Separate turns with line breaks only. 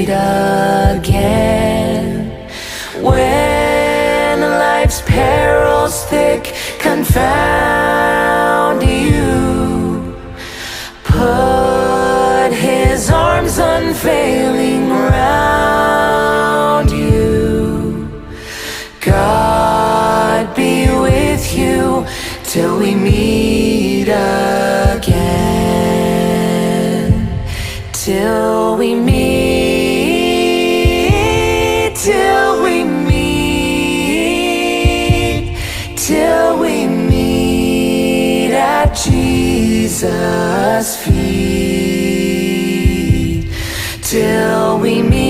meet again. When life's perils thick confound you, put His arms unfailing round you. God be with you till we meet again. Till we meet, till we meet, till we meet at Jesus' feet. Till we meet.